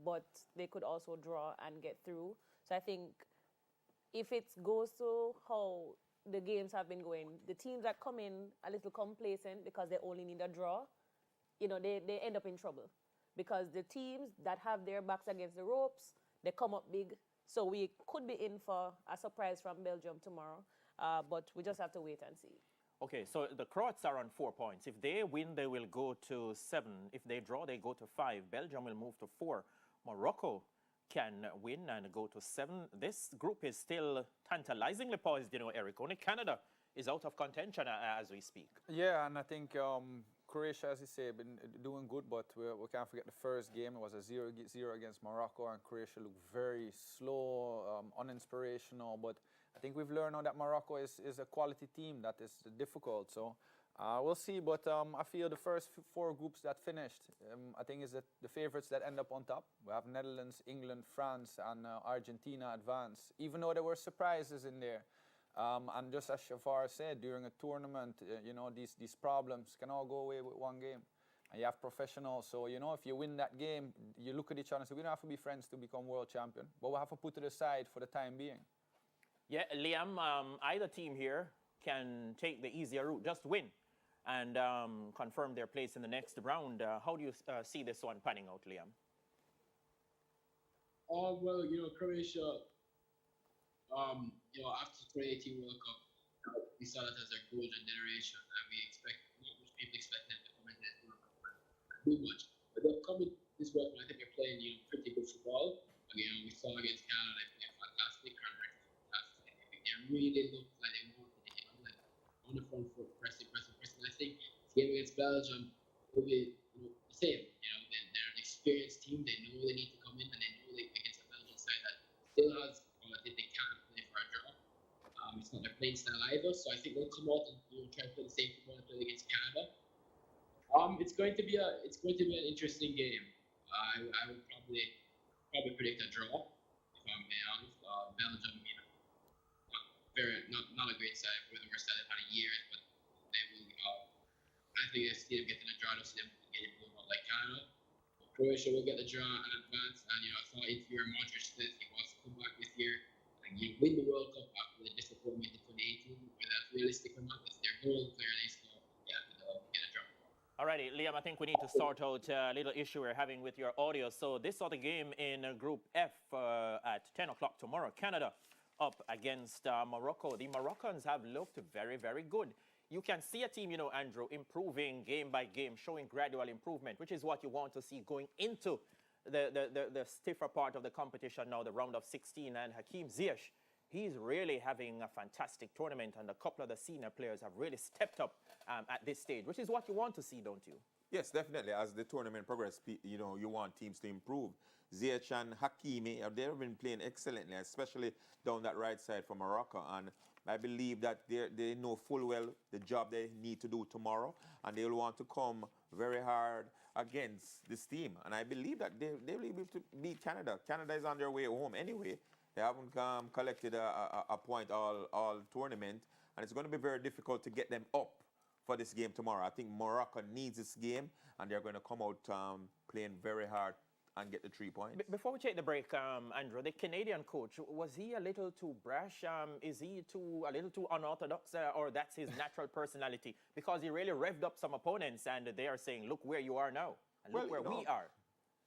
but they could also draw and get through. So I think if it goes to how the games have been going, the teams that come in a little complacent because they only need a draw, you know, they end up in trouble. Because the teams that have their backs against the ropes, they come up big. So we could be in for a surprise from Belgium tomorrow, but we just have to wait and see. Okay, so the Croats are on 4 points. If they win, they will go to 7. If they draw, they go to 5. Belgium will move to 4. Morocco can win and go to 7. This group is still tantalizingly poised, you know, Eric. Only Canada is out of contention as we speak. Yeah, and I think Croatia, as you say, been doing good, but we can't forget the first game. It was a 0-0 against Morocco, and Croatia looked very slow, uninspirational. But I think we've learned now that Morocco is a quality team that is difficult. So we'll see. But I feel the first 4 groups that finished, I think is the favorites that end up on top. We have Netherlands, England, France, and Argentina advance, even though there were surprises in there. And just as Shafar said, during a tournament, you know, these problems can all go away with one game. And you have professionals, so, you know, if you win that game, you look at each other and say, we don't have to be friends to become world champion, but we have to put it aside for the time being. Yeah, Liam, either team here can take the easier route, just win, and confirm their place in the next round. How do you see this one panning out, Liam? Well, you know, Croatia, you know, after 2018 World Cup, we saw that as a golden generation, and we expect, not much people expect them to come in this World Cup and do much. But they've come in this World Cup, I think they're playing, you know, pretty good football. Again, we saw against Canada, they played fantastic, fantastic. They really looked like they wanted it, you know, like on the front foot, pressing. And I think this game against Belgium will be, you know, the same. You know, they're an experienced team. They know they need to come in, and they know they against a Belgian side that still has quality. They can't play for a draw. It's not their playing style either. So I think they'll come out and, you know, try to play the same football they played against Canada. It's going to be an interesting game. I would probably predict a draw, if I'm being honest. Belgium, you know, not a great side, probably the worst side they've had in years, but they will. I think they see them getting a draw. I don't see them getting blown out like Canada. But Croatia will get the draw and advance. And, you know, I saw interviewer Modric says he wants to come back this year and, you know, win the World Cup after the disappointment in 2018. Whether that's realistic or not, it's their goal. Clearly, so yeah, they'll get a draw. Alrighty, Liam, I think we need to sort out a little issue we're having with your audio. So this other game in Group F at 10 o'clock tomorrow. Canada up against Morocco. The Moroccans have looked very, very good. You can see a team, you know, Andrew, improving game by game, showing gradual improvement, which is what you want to see going into the stiffer part of the competition now, the round of 16. And Hakeem Ziyech, he's really having a fantastic tournament, and a couple of the senior players have really stepped up at this stage, which is what you want to see, don't you? Yes, definitely. As the tournament progresses, you know, you want teams to improve. Ziyech and Hakimi, they've been playing excellently, especially down that right side for Morocco. And I believe that they know full well the job they need to do tomorrow, and they'll want to come very hard against this team. And I believe that they will be able to beat Canada. Canada is on their way home anyway. They haven't collected a point all tournament, and it's going to be very difficult to get them up for this game tomorrow. I think Morocco needs this game, and they're going to come out playing very hard and get the 3 points. Before we take the break, Andrew, the Canadian coach, was he a little too brash? Is he a little too unorthodox, or that's his natural personality? Because he really revved up some opponents, and they are saying, look where you are now, and look where we are.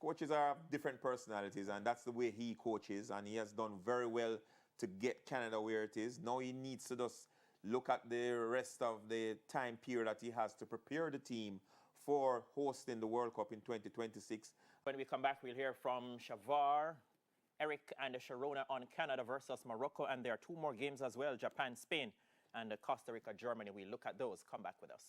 Coaches are different personalities, and that's the way he coaches, and he has done very well to get Canada where it is. Now he needs to just look at the rest of the time period that he has to prepare the team for hosting the World Cup in 2026. When we come back, we'll hear from Shavar, Eric, and Sharona on Canada versus Morocco, and there are 2 more games as well, Japan, Spain, and Costa Rica, Germany. We'll look at those. Come back with us.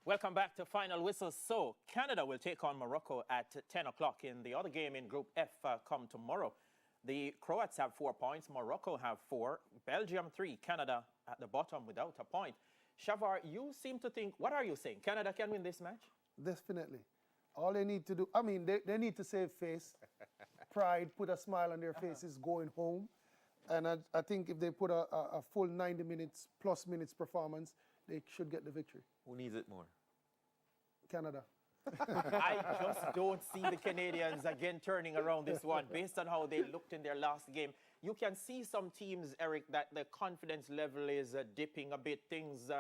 Welcome back to Final Whistle. So, Canada will take on Morocco at 10 o'clock in the other game in Group F come tomorrow. The Croats have 4 points, Morocco have 4, Belgium 3, Canada at the bottom without a point. Shavar, you seem to think, what are you saying? Canada can win this match? Definitely. All they need to do, I mean, they need to save face, pride, put a smile on their faces going home. And I think if they put a full 90 minutes plus minutes performance, they should get the victory. Who needs it more? Canada. I just don't see the Canadians again turning around this one based on how they looked in their last game. You can see some teams, Eric, that the confidence level is dipping a bit. Things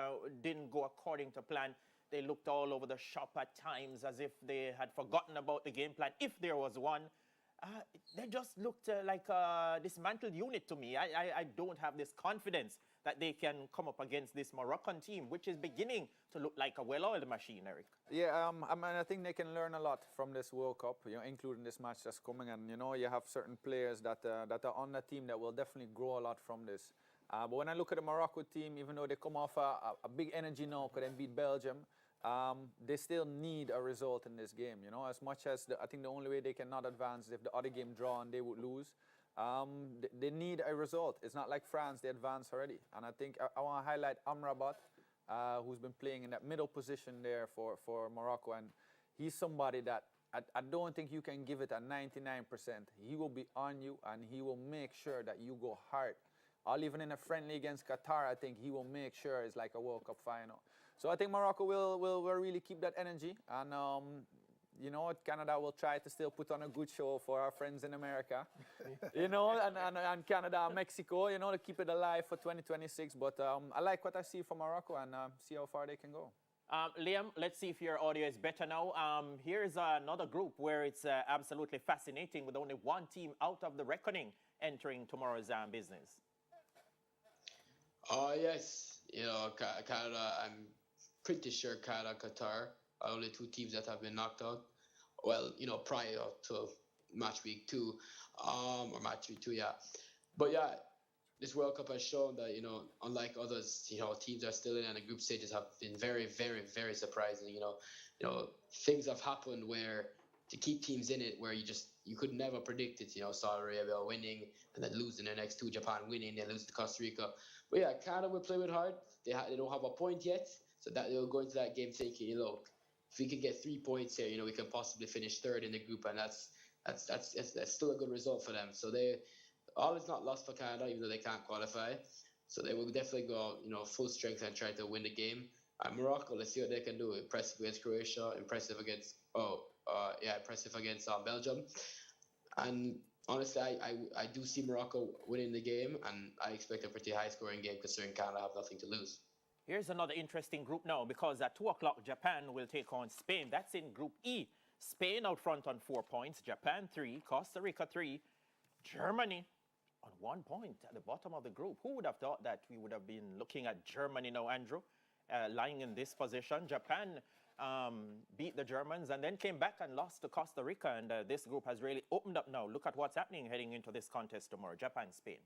didn't go according to plan. They looked all over the shop at times as if they had forgotten about the game plan, if there was one. They just looked like a dismantled unit to me. I don't have this confidence that they can come up against this Moroccan team, which is beginning to look like a well-oiled machine, Eric. Yeah, I mean, I think they can learn a lot from this World Cup, you know, including this match that's coming. And, you know, you have certain players that are on the team that will definitely grow a lot from this. But when I look at the Morocco team, even though they come off a big energy now, could then beat Belgium, they still need a result in this game. You know, as much as I think the only way they cannot advance is if the other game draw and they would lose. They need a result. It's not like France, they advanced already. And I think I want to highlight Amrabat, who's been playing in that middle position there for Morocco. And he's somebody that I don't think you can give it a 99%. He will be on you and he will make sure that you go hard. Or even in a friendly against Qatar, I think he will make sure it's like a World Cup final. So I think Morocco will really keep that energy. And you know, Canada will try to still put on a good show for our friends in America, you know, and Canada and Mexico, you know, to keep it alive for 2026. But I like what I see from Morocco and see how far they can go. Liam, let's see if your audio is better now. Here's another group where it's absolutely fascinating with only one team out of the reckoning entering tomorrow's business. Yes, you know, Canada, I'm pretty sure Canada, Qatar are only 2 teams that have been knocked out. Well, you know, prior to match week 2, or match week 2, yeah. But yeah, this World Cup has shown that, you know, unlike others, you know, teams are still in and the group stages have been very, very, very surprising. You know, things have happened where to keep teams in it where you could never predict it. You know, Saudi Arabia winning and then losing their next 2, Japan winning, then losing to Costa Rica. But yeah, Canada will play with hard. They don't have a point yet. So that they'll go into that game thinking, look, if we can get 3 points here, we can possibly finish third in the group, and that's still a good result for them. So all is not lost for Canada, even though they can't qualify. So they will definitely go out, full strength and try to win the game. Morocco, let's see what they can do. Impressive against Croatia, impressive against Belgium. And honestly, I do see Morocco winning the game, and I expect a pretty high-scoring game considering Canada have nothing to lose. Here's another interesting group now, because at 2 o'clock, Japan will take on Spain. That's in Group E. Spain out front on 4 points, Japan 3, Costa Rica 3, Germany on 1 point at the bottom of the group. Who would have thought that we would have been looking at Germany now, Andrew, lying in this position? Japan beat the Germans and then came back and lost to Costa Rica, and this group has really opened up now. Look at what's happening heading into this contest tomorrow, Japan, Spain.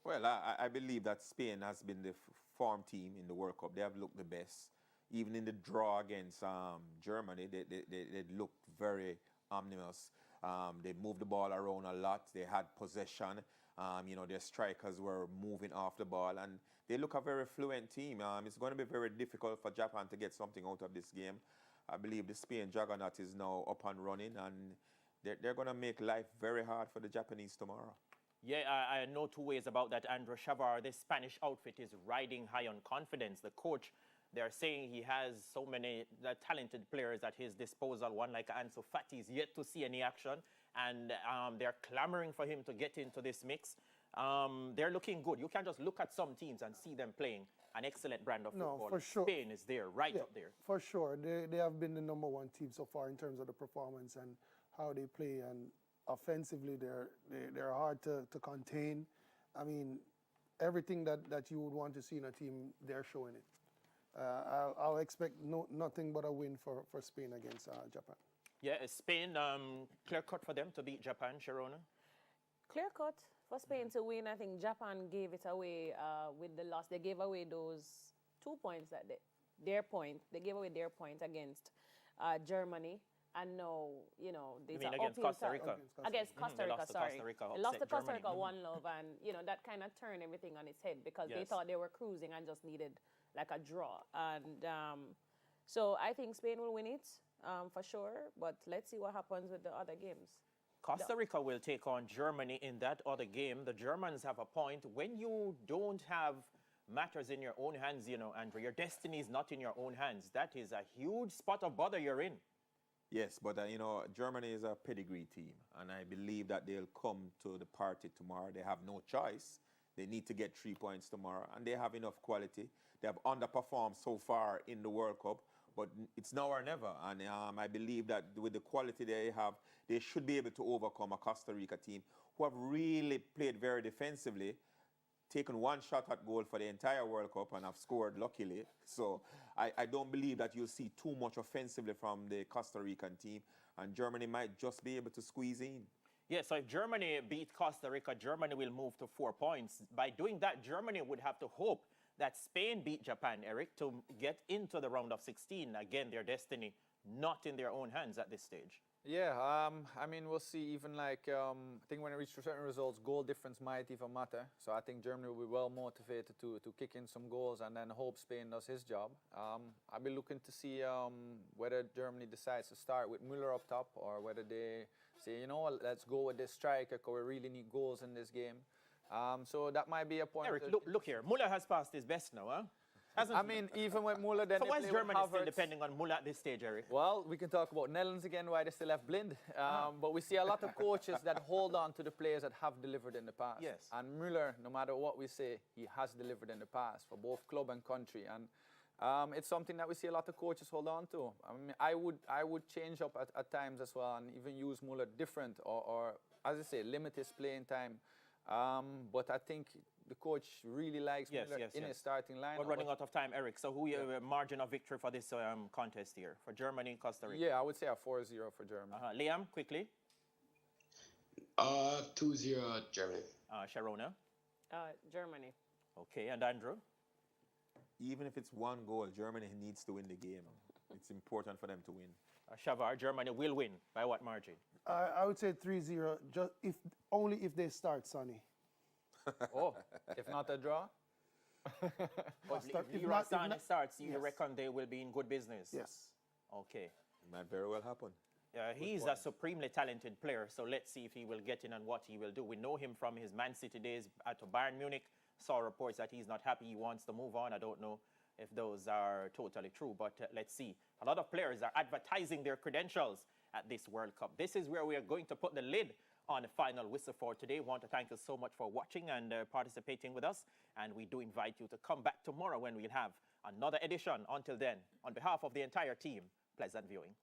Well, I believe that Spain has been the form team in the World Cup. They have looked the best. Even in the draw against Germany, they looked very ominous. They moved the ball around a lot. They had possession. Their strikers were moving off the ball, and they look a very fluent team. It's going to be very difficult for Japan to get something out of this game. I believe the Spain juggernaut is now up and running, and they're going to make life very hard for the Japanese tomorrow. Yeah, I know 2 ways about that, Andrew. Shavar, this Spanish outfit is riding high on confidence. The coach, they're saying he has so many talented players at his disposal. One like Ansu Fati is yet to see any action, and they're clamoring for him to get into this mix. They're looking good. You can't just look at some teams and see them playing an excellent brand of football. No, for sure. Spain is there, right up there. For sure. They have been the #1 team so far in terms of the performance and how they play, and offensively they're hard to contain. I mean, everything that you would want to see in a team, they're showing it. I'll expect nothing but a win for Spain against Japan. Yeah, Spain, clear cut for them to beat Japan, Sharona? Clear cut for Spain to win. I think Japan gave it away with the loss. They gave away those 2 points they gave away their point against Germany. And now, these are against Costa Rica? Against Costa Rica, sorry. They lost to Costa Rica, Germany. 1-0, and, that kind of turned everything on its head because they Yes. thought they were cruising and just needed like a draw. And so I think Spain will win it for sure, but let's see what happens with the other games. Costa Rica will take on Germany in that other game. The Germans have a point. When you don't have matters in your own hands, Andrew, your destiny is not in your own hands. That is a huge spot of bother you're in. Yes, but Germany is a pedigree team, and I believe that they'll come to the party tomorrow. They have no choice. They need to get 3 points tomorrow, and they have enough quality. They have underperformed so far in the World Cup, but it's now or never. And I believe that with the quality they have, they should be able to overcome a Costa Rica team who have really played very defensively, taken 1 shot at goal for the entire World Cup and have scored luckily. So I don't believe that you'll see too much offensively from the Costa Rican team, and Germany might just be able to squeeze in. Yeah, so if Germany beat Costa Rica, Germany will move to 4 points. By doing that, Germany would have to hope that Spain beat Japan, Eric, to get into the round of 16. Again, their destiny not in their own hands at this stage. Yeah, I mean, we'll see. Even I think when it reaches certain results, goal difference might even matter. So I think Germany will be well motivated to kick in some goals and then hope Spain does his job. I'll be looking to see whether Germany decides to start with Müller up top, or whether they say, let's go with this striker because we really need goals in this game. So that might be a point. Eric, look here. Müller has passed his best now, huh? I mean, even with Müller, then so they why is play with Germany still Havertz. depending on Müller at this stage, Eric? Well, we can talk about Netherlands again, why they still have Blind. But we see a lot of coaches that hold on to the players that have delivered in the past. Yes. And Müller, no matter what we say, he has delivered in the past for both club and country. And it's something that we see a lot of coaches hold on to. I mean, I would change up at times as well and even use Müller different or as I say, limit his playing time. But I think the coach really likes Müller in his starting lineup. We're running out of time, Eric. So who your margin of victory for this contest here? For Germany, Costa Rica? Yeah, I would say a 4-0 for Germany. Liam, quickly. 2-0 Germany. Sharona? Germany. Okay, and Andrew? Even if it's 1 goal, Germany needs to win the game. It's important for them to win. Shavar, Germany will win. By what margin? I would say 3-0, only if they start, Sonny. Oh, if not a draw? But if Leroy not- if Sané not- starts, you yes. reckon they will be in good business? Yes. Okay. It might very well happen. He's a supremely talented player, so let's see if he will get in and what he will do. We know him from his Man City days at Bayern Munich. Saw reports that he's not happy, he wants to move on. I don't know if those are totally true, but let's see. A lot of players are advertising their credentials at this World Cup. This is where we are going to put the lid on the final whistle for today. Want to thank you so much for watching and participating with us, and we do invite you to come back tomorrow when we'll have another edition. Until then, on behalf of the entire team, pleasant viewing.